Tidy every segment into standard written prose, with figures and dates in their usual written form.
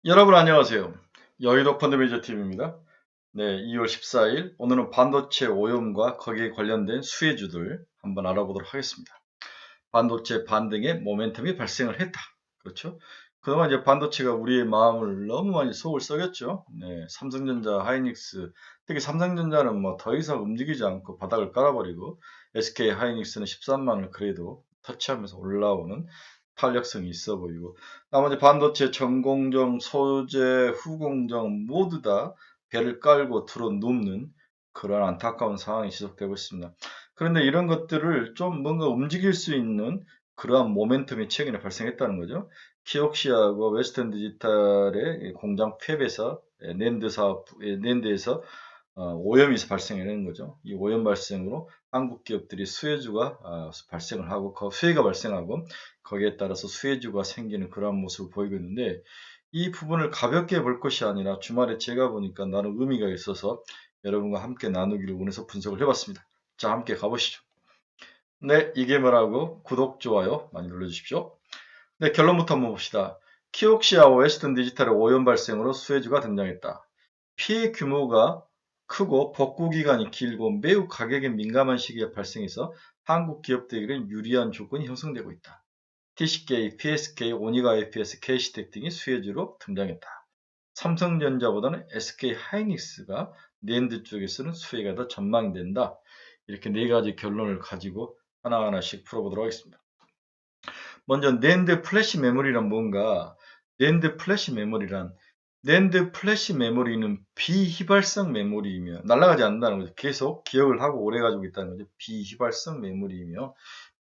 여러분 안녕하세요. 여의도 펀드매니저 팀입니다. 네, 2월 14일 오늘은 반도체 오염과 거기에 관련된 수혜주들 한번 알아보도록 하겠습니다. 반도체 반등의 모멘텀이 발생을 했다. 그렇죠? 그동안 이제 반도체가 우리의 마음을 너무 많이 속을 썩였죠. 네, 삼성전자, 하이닉스, 특히 삼성전자는 뭐 더 이상 움직이지 않고 바닥을 깔아버리고 SK 하이닉스는 13만을 그래도 터치하면서 올라오는 탄력성이 있어 보이고 나머지 반도체 전공정, 소재, 후공정 모두 다 배를 깔고 들어 눕는 그런 안타까운 상황이 지속되고 있습니다. 그런데 이런 것들을 좀 뭔가 움직일 수 있는 그러한 모멘텀이 최근에 발생했다는 거죠. 키옥시아하고 웨스턴 디지털의 공장 팹에서 낸드 사업, 낸드에서 오염이 발생하는 거죠. 이 오염 발생으로 한국 기업들이 수혜주가 발생을 하고 수혜가 발생하고 거기에 따라서 수혜주가 생기는 그러한 모습을 보이고 있는데 이 부분을 가볍게 볼 것이 아니라 주말에 제가 보니까 나름 의미가 있어서 여러분과 함께 나누기를 원해서 분석을 해봤습니다. 자, 함께 가보시죠. 네, 이게 뭐라고 구독, 좋아요 많이 눌러주십시오. 네, 결론부터 한번 봅시다. 키옥시아와 웨스턴 디지털의 오염 발생으로 수혜주가 등장했다. 피해 규모가 크고 복구 기간이 길고 매우 가격에 민감한 시기에 발생해서 한국 기업들에게는 유리한 조건이 형성되고 있다. TCK, PSK, 오니가 IPS, KC텍 등이 수혜주로 등장했다. 삼성전자보다는 SK 하이닉스가 낸드 쪽에서는 수혜가 더 전망된다. 이렇게 네 가지 결론을 가지고 하나하나씩 풀어보도록 하겠습니다. 먼저 낸드 플래시 메모리란 뭔가? 낸드 플래시 메모리는 비휘발성 메모리이며 날아가지 않는다는 거죠. 계속 기억을 하고 오래 가지고 있다는 거죠. 비휘발성 메모리이며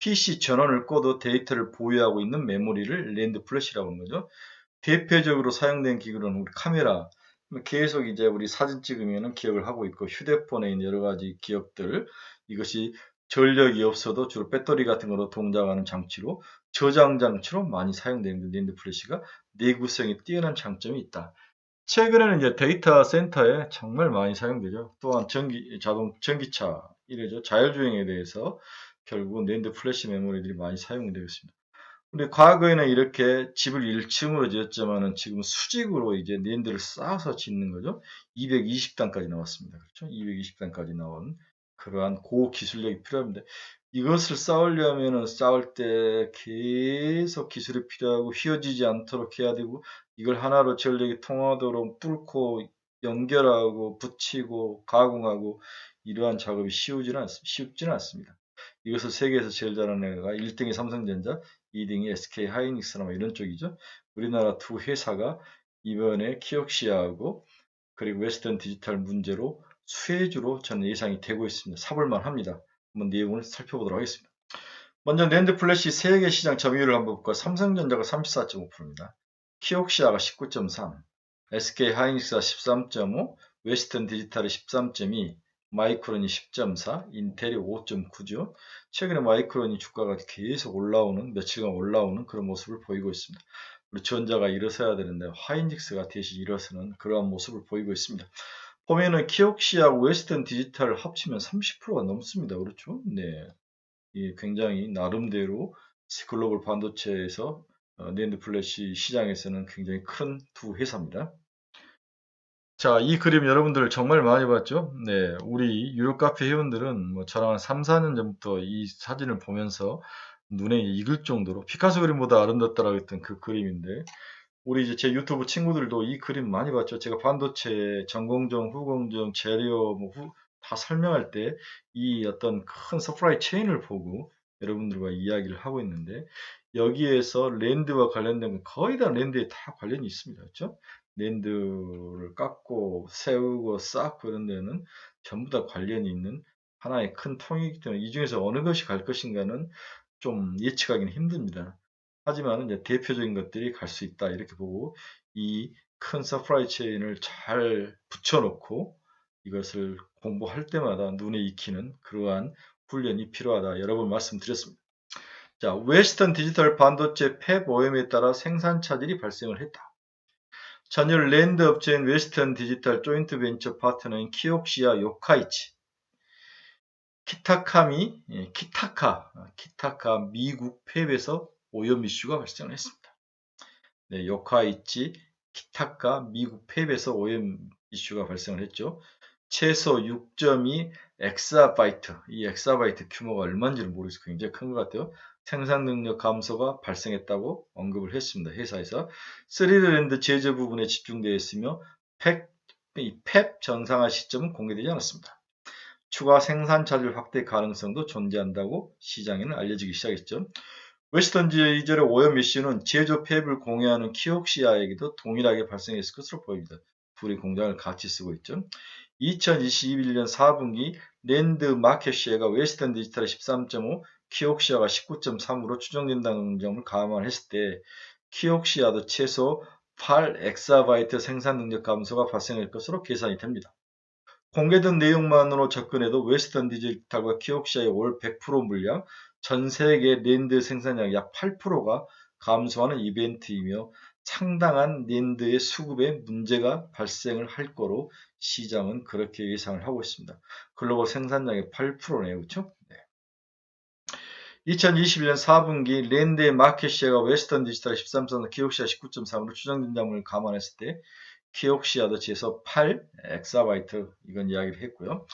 PC 전원을 꺼도 데이터를 보유하고 있는 메모리를 낸드 플래시라고 하는 거죠. 대표적으로 사용된 기구는 우리 카메라. 계속 이제 우리 사진 찍으면 기억을 하고 있고 휴대폰에 있는 여러 가지 기억들 이것이 전력이 없어도 주로 배터리 같은 거로 동작하는 장치로 저장 장치로 많이 사용되는 낸드 플래시가 내구성이 뛰어난 장점이 있다. 최근에는 이제 데이터 센터에 정말 많이 사용되죠. 또한 전기차 이래죠. 자율주행에 대해서 결국 낸드 플래시 메모리들이 많이 사용이 되고 있습니다. 근데 과거에는 이렇게 집을 1층으로 지었지만은 지금 수직으로 이제 낸드를 쌓아서 짓는 거죠. 220단까지 나왔습니다. 그렇죠? 220단까지 나온 그러한 고기술력이 필요합니다. 이것을 쌓으려면은 쌓을 때 계속 기술이 필요하고 휘어지지 않도록 해야 되고 이걸 하나로 전력이 통하도록 뚫고 연결하고 붙이고 가공하고 이러한 작업이 쉽지는 않습니다. 이것을 세계에서 제일 잘하는 애가 1등이 삼성전자, 2등이 SK 하이닉스나 뭐 이런 쪽이죠. 우리나라 두 회사가 이번에 키옥시아하고 그리고 웨스턴 디지털 문제로 수혜주로 저는 예상이 되고 있습니다. 사볼만 합니다. 한번 내용을 살펴보도록 하겠습니다. 먼저 낸드 플래시 세계 시장 점유율을 한번 볼까요? 삼성전자가 34.5%입니다. 키옥시아가 19.3, SK 하이닉스가 13.5, 웨스턴 디지털이 13.2, 마이크론이 10.4, 인텔이 5.9죠. 최근에 마이크론이 주가가 계속 올라오는, 며칠간 올라오는 그런 모습을 보이고 있습니다. 우리 전자가 일어서야 되는데 하이닉스가 대신 일어서는 그러한 모습을 보이고 있습니다. 보면은 키옥시아하고 웨스턴 디지털을 합치면 30%가 넘습니다. 그렇죠? 네. 굉장히 나름대로 글로벌 반도체에서 낸드 플래시 시장에서는 굉장히 큰 두 회사입니다. 자, 이 그림 여러분들 정말 많이 봤죠? 네, 우리 유료 카페 회원들은 뭐 저랑 한 3, 4년 전부터 이 사진을 보면서 눈에 익을 정도로 피카소 그림보다 아름답다라고 했던 그 그림인데 우리 이제 제 유튜브 친구들도 이 그림 많이 봤죠. 제가 반도체 전공정, 후공정, 재료 다 설명할 때 이 어떤 큰 서프라이 체인을 보고 여러분들과 이야기를 하고 있는데 여기에서 랜드와 관련된 건 거의 다 랜드에 다 관련이 있습니다. 그렇죠? 랜드를 깎고 세우고 쌓고 이런 데는 전부 다 관련이 있는 하나의 큰 통이기 때문에 이 중에서 어느 것이 갈 것인가는 좀 예측하기는 힘듭니다. 하지만 이제 대표적인 것들이 갈 수 있다 이렇게 보고 이 큰 서프라이 체인을 잘 붙여놓고 이것을 공부할 때마다 눈에 익히는 그러한 훈련이 필요하다 여러 번 말씀드렸습니다. 자, 웨스턴 디지털 반도체 팹 오염에 따라 생산 차질이 발생을 했다. 전일 랜드 업체인 웨스턴 디지털 조인트 벤처 파트너인 키옥시아 요카이치, 키타카 미국 팹에서 오염 이슈가 발생을 했습니다. 네, 요카이치 기타가 미국 팹에서 오염 이슈가 발생을 했죠. 최소 6.2 엑사바이트, 이 엑사바이트 규모가 얼마인지를 모르겠어요. 굉장히 큰 것 같아요. 생산 능력 감소가 발생했다고 언급을 했습니다. 회사에서 3D 랜드 제조 부분에 집중되어 있으며 팹 정상화 시점은 공개되지 않았습니다. 추가 생산 차질 확대 가능성도 존재한다고 시장에는 알려지기 시작했죠. 웨스턴 디지털의 오염 이슈는 제조 팹을 공유하는 키옥시아에게도 동일하게 발생했을 것으로 보입니다. 둘이 공장을 같이 쓰고 있죠. 2021년 4분기 랜드 마켓 쉐어가 웨스턴 디지털의 13.5, 키옥시아가 19.3으로 추정된다는 점을 감안했을 때 키옥시아도 최소 8 엑사바이트 생산 능력 감소가 발생할 것으로 계산이 됩니다. 공개된 내용만으로 접근해도 웨스턴 디지털과 키옥시아의 올 100% 물량, 전 세계 랜드 생산량 약 8%가 감소하는 이벤트이며 상당한 랜드의 수급에 문제가 발생을 할 거로 시장은 그렇게 예상을 하고 있습니다. 글로벌 생산량의 8%네요. 그렇죠? 네. 2021년 4분기 랜드의 마켓시어가 웨스턴 디지털 13.4, 키옥시아 19.3으로 추정된 점을 감안했을 때 키옥시아도 최소 8 엑사바이트 이건 이야기를 했고요.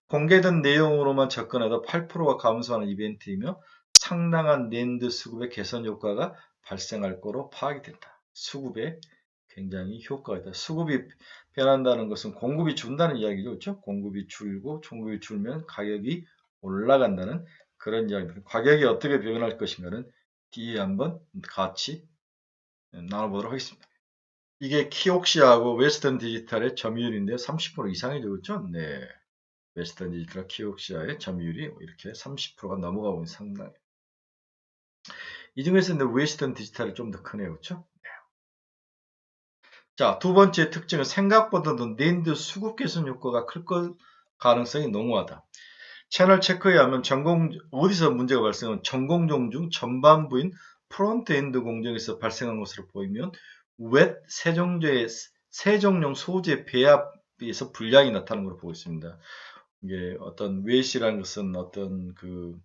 공개된 내용으로만 접근해도 8%가 감소하는 이벤트이며 상당한 랜드 수급의 개선 효과가 발생할 거로 파악이 된다. 수급에 굉장히 효과가 있다. 수급이 변한다는 것은 공급이 준다는 이야기죠. 그렇죠? 공급이 줄고 공급이 줄면 가격이 올라간다는 그런 이야기입니다. 가격이 어떻게 변할 것인가는 뒤에 한번 같이 나눠보도록 하겠습니다. 이게 키옥시아하고 웨스턴 디지털의 점유율인데 30% 이상이죠. 그렇죠? 네. 웨스턴 디지털 키옥시아의 점유율이 이렇게 30%가 넘어가고 있는 상당히. 이 중에서 웨스턴 디지털이 좀 더 크네요. 그렇죠? 네. 자, 두 번째 특징은 생각보다도 낸드 수급 개선 효과가 클 가능성이 농후하다. 채널 체크에 하면 어디서 문제가 발생하면 전공정 중 전반부인 프론트엔드 공정에서 발생한 것으로 보이면 웻 세정용 소재 배합에서 불량이 나타나는 것으로 보고 있습니다. 이게 어떤 웻이라는 것은 어떤 그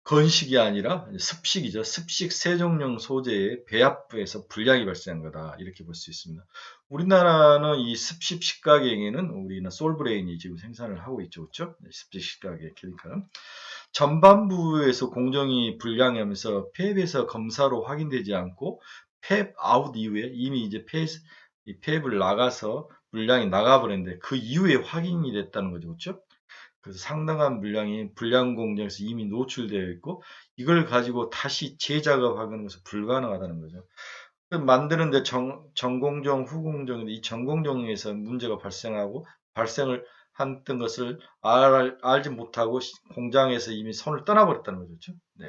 건식이 아니라 습식이죠. 습식 세정용 소재의 배합부에서 불량이 발생한 거다. 이렇게 볼 수 있습니다. 우리나라는 이 습식 식가게에는 우리는 솔브레인이 지금 생산을 하고 있죠. 그렇죠? 습식 식가게 케미칼은. 전반부에서 공정이 불량하면서 팹에서 검사로 확인되지 않고 팹 아웃 이후에 이미 이제 팹을 나가서 물량이 나가버렸는데 그 이후에 확인이 됐다는 거죠. 그렇죠? 그래서 상당한 물량이 불량 공정에서 이미 노출되어 있고 이걸 가지고 다시 재작업하는 것은 불가능하다는 거죠. 만드는데 전공정, 후공정인데 이 전공정에서 문제가 발생하고 발생을 했던 것을 알지 못하고 공장에서 이미 손을 떠나버렸다는 거죠. 그렇죠? 네.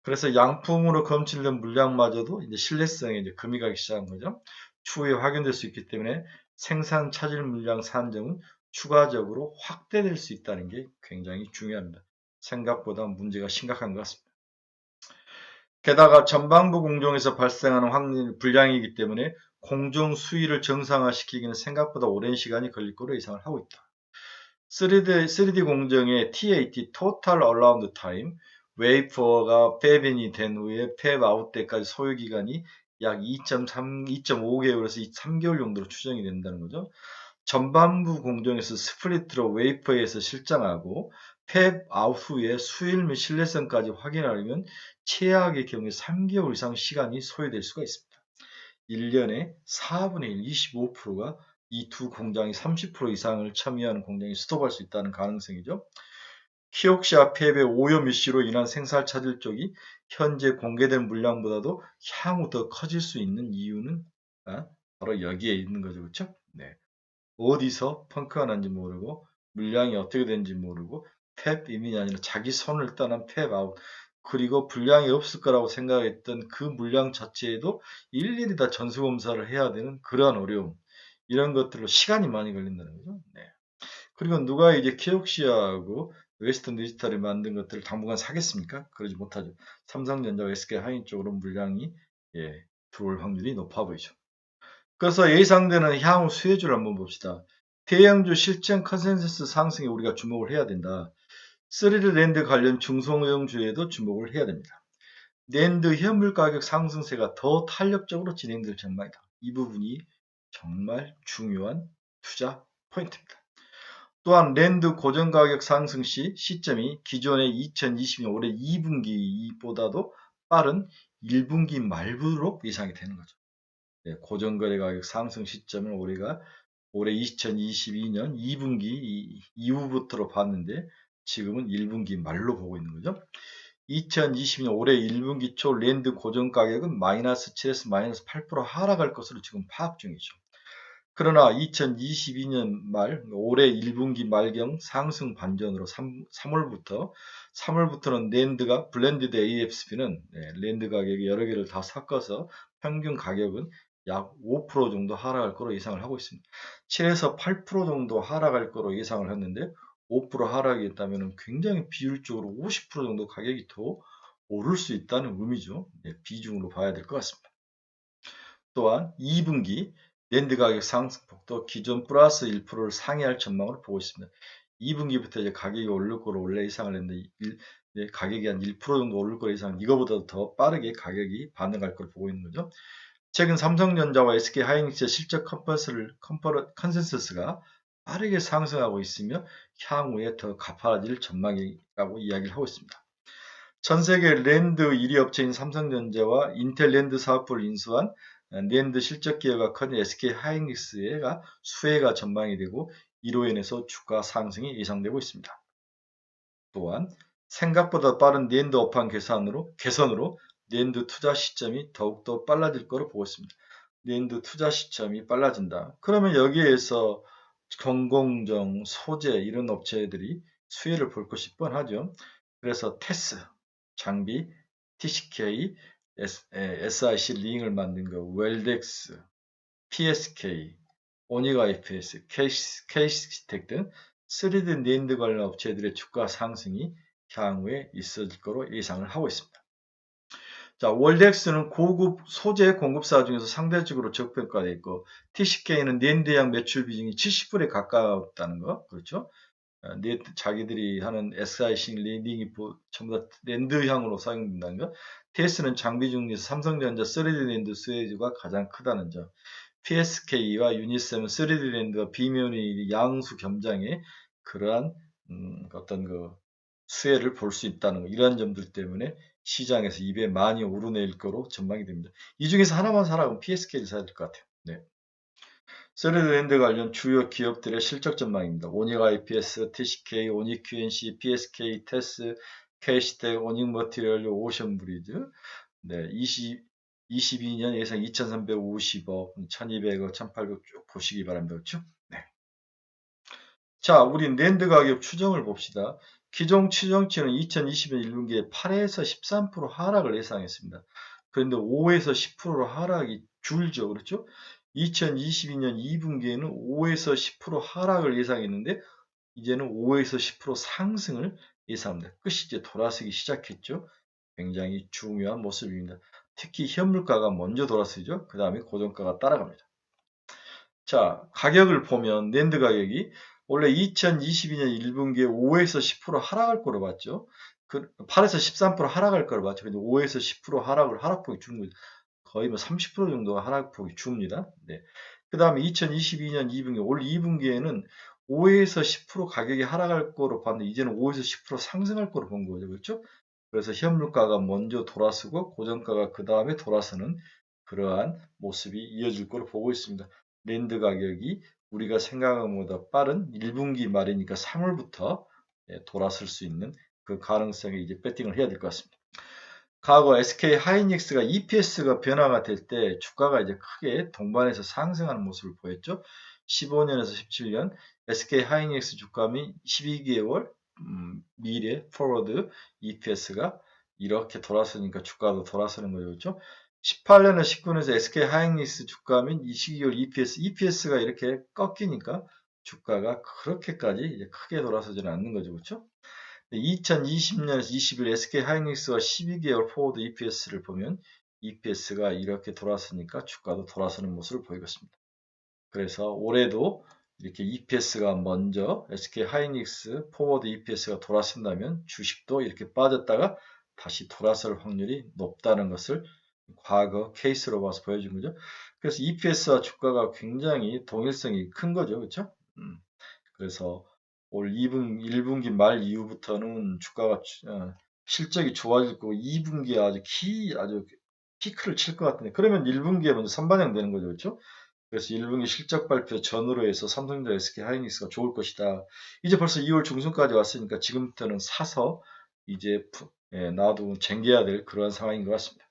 그래서 양품으로 검출된 물량마저도 이제 신뢰성에 이제 금이 가기 시작한 거죠. 추후에 확인될 수 있기 때문에 생산 차질 물량 산정은 추가적으로 확대될 수 있다는 게 굉장히 중요합니다. 생각보다 문제가 심각한 것 같습니다. 게다가 전반부 공정에서 발생하는 확률 불량이기 때문에 공정 수위를 정상화시키기는 생각보다 오랜 시간이 걸릴 거로 예상을 하고 있다. 3D 공정의 TAT, Total Around Time, 웨이퍼가 팹인이 된 후에 팹 아웃 때까지 소요 기간이 약 2.5개월에서 3개월 정도로 추정이 된다는 거죠. 전반부 공정에서 스플리트로 웨이퍼에서 실장하고 팹 아웃 후에 수율 및 신뢰성까지 확인하려면 최악의 경우에 3개월 이상 시간이 소요될 수가 있습니다. 1년에 4분의 1, 25%가 이 두 공장이 30% 이상을 참여하는 공장이 스톱할 수 있다는 가능성이죠. 키옥시아 팹의 오염 이슈로 인한 생산 차질 쪽이 현재 공개된 물량보다도 향후 더 커질 수 있는 이유는 바로 여기에 있는 거죠. 그렇죠? 네. 어디서 펑크가 난지 모르고 물량이 어떻게 되는지 모르고 팹 이민이 아니라 자기 손을 떠난 팹 아웃 그리고 불량이 없을 거라고 생각했던 그 물량 자체에도 일일이 다 전수검사를 해야 되는 그러한 어려움 이런 것들로 시간이 많이 걸린다는 거죠. 네. 그리고 누가 이제 키옥시아하고 웨스턴 디지털이 만든 것들을 당분간 사겠습니까? 그러지 못하죠. 삼성전자와 SK 하이닉 쪽으로 물량이 들어올 확률이 높아 보이죠. 그래서 예상되는 향후 수혜주를 한번 봅시다. 대형주 실전 컨센서스 상승에 우리가 주목을 해야 된다. 3D 랜드 관련 중소형주에도 주목을 해야 됩니다. 랜드 현물 가격 상승세가 더 탄력적으로 진행될 전망이다. 이 부분이 정말 중요한 투자 포인트입니다. 또한 랜드 고정가격 상승 시점이 기존의 2022년 올해 2분기보다도 빠른 1분기 말부로 예상이 되는 거죠. 네, 고정거래 가격 상승 시점을 우리가 올해 2022년 2분기 이후부터로 봤는데 지금은 1분기 말로 보고 있는 거죠. 2022년 올해 1분기 초 랜드 고정 가격은 마이너스 7에서 마이너스 8% 하락할 것으로 지금 파악 중이죠. 그러나 2022년 말 올해 1분기 말경 상승 반전으로 3월부터는 랜드가 블렌디드 AFSP는 랜드 가격이 여러 개를 다 섞어서 평균 가격은 약 5% 정도 하락할 거로 예상을 하고 있습니다. 7에서 8% 정도 하락할 거로 예상을 했는데 5% 하락이 있다면 굉장히 비율적으로 50% 정도 가격이 더 오를 수 있다는 의미죠. 비중으로 봐야 될 것 같습니다. 또한 2분기 랜드 가격 상승폭도 기존 플러스 1%를 상회할 전망으로 보고 있습니다. 2분기부터 이제 가격이 오를 거로 원래 예상을 했는데 가격이 한 1% 정도 오를 거로 예상, 이거보다 더 빠르게 가격이 반응할 걸 보고 있는 거죠. 최근 삼성전자와 SK 하이닉스의 실적 컨센서스가 빠르게 상승하고 있으며 향후에 더 가파라질 전망이라고 이야기를 하고 있습니다. 전 세계 랜드 1위 업체인 삼성전자와 인텔 랜드 사업부를 인수한 랜드 실적 기여가 큰 SK 하이닉스가 수혜가 전망이 되고 이로 인해서 주가 상승이 예상되고 있습니다. 또한 생각보다 빠른 랜드 업황 개선으로 랜드 투자 시점이 더욱더 빨라질 거로 보고 있습니다. 랜드 투자 시점이 빨라진다. 그러면 여기에서 전공정, 소재 이런 업체들이 수혜를 볼 것이 뻔하죠. 그래서 테스, 장비, TCK, SIC 링을 만든 거, 웰덱스, PSK, 오니가 IPS, KC텍 등 3D 낸드 관련 업체들의 주가 상승이 향후에 있어질 거로 예상을 하고 있습니다. 자, 월덱스는 고급 소재 공급사 중에서 상대적으로 저평가되어 있고 TCK는 낸드양 매출 비중이 70%에 가깝다는 거, 그렇죠? 자기들이 하는 SIC 랜딩이 전부 다 랜드향으로 사용된다는 거. TS는 장비 중에서 삼성전자 3D 랜드 수혜주가 가장 크다는 점. PSK와 유니셈은 3D 랜드와 비면의 양수 겸장에 그러한 어떤 그 수혜를 볼 수 있다는 거. 이러한 점들 때문에 시장에서 입에 많이 오르내릴 거로 전망이 됩니다. 이 중에서 하나만 사라면 PSK를 사야 될 것 같아요. 네. 3D랜드 관련 주요 기업들의 실적 전망입니다. 오닉 IPS, TCK, 오닉 QNC, PSK, 테스, KC텍, 오닉 머티리얼, 오션브리즈. 네, 22년 예상 2,350억, 1,200억, 1,800억 쭉 보시기 바랍니다. 그렇죠? 네. 자, 우리 랜드 가격 추정을 봅시다. 기존 추정치는 2020년 1분기에 8에서 13% 하락을 예상했습니다. 그런데 5에서 10%로 하락이 줄죠. 그렇죠? 2022년 2분기에는 5에서 10% 하락을 예상했는데 이제는 5에서 10% 상승을 예상합니다. 끝이 이제 돌아서기 시작했죠. 굉장히 중요한 모습입니다. 특히 현물가가 먼저 돌아서죠. 그 다음에 고정가가 따라갑니다. 자, 가격을 보면 낸드 가격이 원래 2022년 1분기에 5에서 10% 하락할 거로 봤죠. 8에서 13% 하락할 거로 봤죠. 근데 5에서 10% 하락폭이 주는 거죠. 거의 뭐 30% 정도가 하락폭이 줍니다. 네. 그 다음에 2022년 2분기, 올 2분기에는 5에서 10% 가격이 하락할 거로 봤는데 이제는 5에서 10% 상승할 거로 본 거죠. 그렇죠? 그래서 현물가가 먼저 돌아서고 고정가가 그 다음에 돌아서는 그러한 모습이 이어질 거로 보고 있습니다. 랜드 가격이 우리가 생각한 것보다 빠른 1분기 말이니까 3월부터 돌아설 수 있는 그 가능성에 이제 배팅을 해야 될 것 같습니다. 과거 SK 하이닉스가 EPS가 변화가 될 때 주가가 이제 크게 동반해서 상승하는 모습을 보였죠. 15년에서 17년 SK 하이닉스 주가 및 12개월 미래 포워드 EPS가 이렇게 돌아서니까 주가도 돌아서는 거죠. 그렇죠? 18년에서 19년에서 SK 하이닉스 주가 및 22개월 EPS가 이렇게 꺾이니까 주가가 그렇게까지 이제 크게 돌아서지는 않는 거죠. 그렇죠? 2020년에서 21 SK 하이닉스와 12개월 포워드 EPS를 보면 EPS가 이렇게 돌아서니까 주가도 돌아서는 모습을 보이겠습니다. 그래서 올해도 이렇게 EPS가 먼저 SK 하이닉스 포워드 EPS가 돌아선다면 주식도 이렇게 빠졌다가 다시 돌아설 확률이 높다는 것을 과거 케이스로 봐서 보여준 거죠. 그래서 EPS와 주가가 굉장히 동일성이 큰 거죠. 그렇죠? 그래서 올 1분기 말 이후부터는 주가가 실적이 좋아질 거고 2분기에 아주 피크를 칠 것 같은데 그러면 1분기에 먼저 선반영되는 거죠. 그렇죠? 그래서 1분기 실적 발표 전후로 해서 삼성전자, SK하이닉스가 좋을 것이다. 이제 벌써 2월 중순까지 왔으니까 지금부터는 사서 이제 놔두고 쟁겨야 될 그러한 상황인 것 같습니다.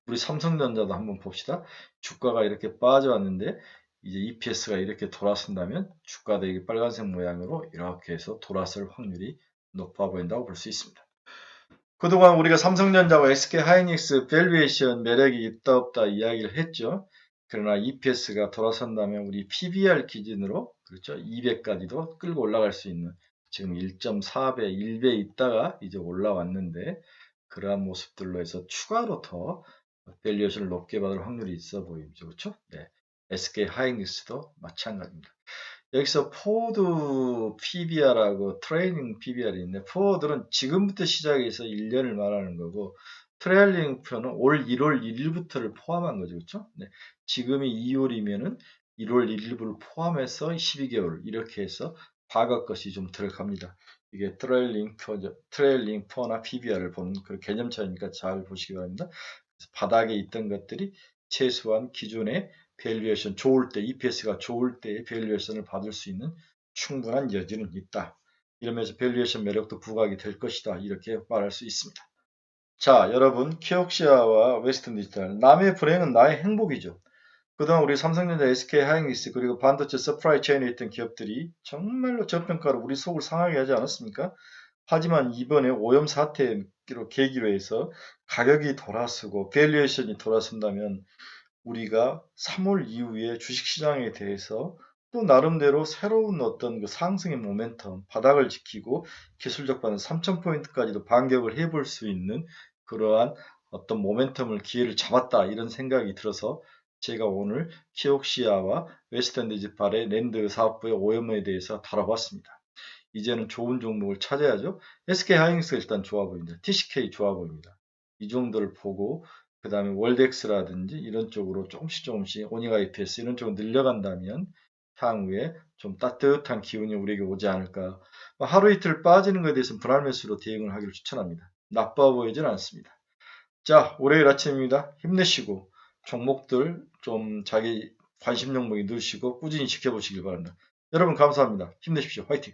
우리 삼성전자도 한번 봅시다. 주가가 이렇게 빠져왔는데 이제 EPS가 이렇게 돌아선다면 주가도 이게 빨간색 모양으로 이렇게 해서 돌아설 확률이 높아 보인다고 볼 수 있습니다. 그동안 우리가 삼성전자와 SK하이닉스 밸류에이션 매력이 있다 없다 이야기를 했죠. 그러나 EPS가 돌아선다면 우리 PBR 기준으로 그렇죠. 200까지도 끌고 올라갈 수 있는 지금 1.4배, 1배 있다가 이제 올라왔는데 그러한 모습들로 해서 추가로 더 밸류에이션을 높게 받을 확률이 있어 보이죠. 그렇죠? 네. SK하이닉스도 마찬가지입니다. 여기서 포드 PBR하고 트레일링 PBR이 있는데 포드는 지금부터 시작해서 1년을 말하는 거고 트레일링 표는 올 1월 1일부터를 포함한 거죠. 그렇죠? 네. 지금이 2월이면은 1월 1일부를 포함해서 12개월 이렇게 해서 과거 것이 좀 들어갑니다. 이게 트레일링 표나 PBR을 보는 그 개념 차이니까 잘 보시기 바랍니다. 바닥에 있던 것들이 최소한 기존의 밸류에이션 좋을 때, EPS가 좋을 때의 밸류에이션을 받을 수 있는 충분한 여지는 있다. 이러면서 밸류에이션 매력도 부각이 될 것이다. 이렇게 말할 수 있습니다. 자, 여러분, 키옥시아와 웨스턴 디지털. 남의 불행은 나의 행복이죠. 그동안 우리 삼성전자, SK하이닉스 그리고 반도체 서프라이 체인에 있던 기업들이 정말로 저평가로 우리 속을 상하게 하지 않았습니까? 하지만 이번에 오염 사태로 계기로 해서 가격이 돌아서고 밸류에이션이 돌아선다면 우리가 3월 이후에 주식시장에 대해서 또 나름대로 새로운 어떤 그 상승의 모멘텀, 바닥을 지키고 기술적 반응 3,000포인트까지도 반격을 해볼 수 있는 그러한 어떤 모멘텀을 기회를 잡았다 이런 생각이 들어서 제가 오늘 키옥시아와 웨스턴 디지털의 랜드 사업부의 오염에 대해서 다뤄봤습니다. 이제는 좋은 종목을 찾아야죠. SK하이닉스가 일단 좋아 보입니다. TCK 좋아 보입니다. 이 정도를 보고 그 다음에 월덱스라든지 이런 쪽으로 조금씩 오니가 EPS 이런 쪽으로 늘려간다면 향후에 좀 따뜻한 기운이 우리에게 오지 않을까. 하루 이틀 빠지는 것에 대해서는 분할 매수로 대응을 하기를 추천합니다. 나빠 보이진 않습니다. 자, 월요일 아침입니다. 힘내시고 종목들 좀 자기 관심 종목이 넣으시고 꾸준히 지켜보시길 바랍니다. 여러분 감사합니다. 힘내십시오. 화이팅!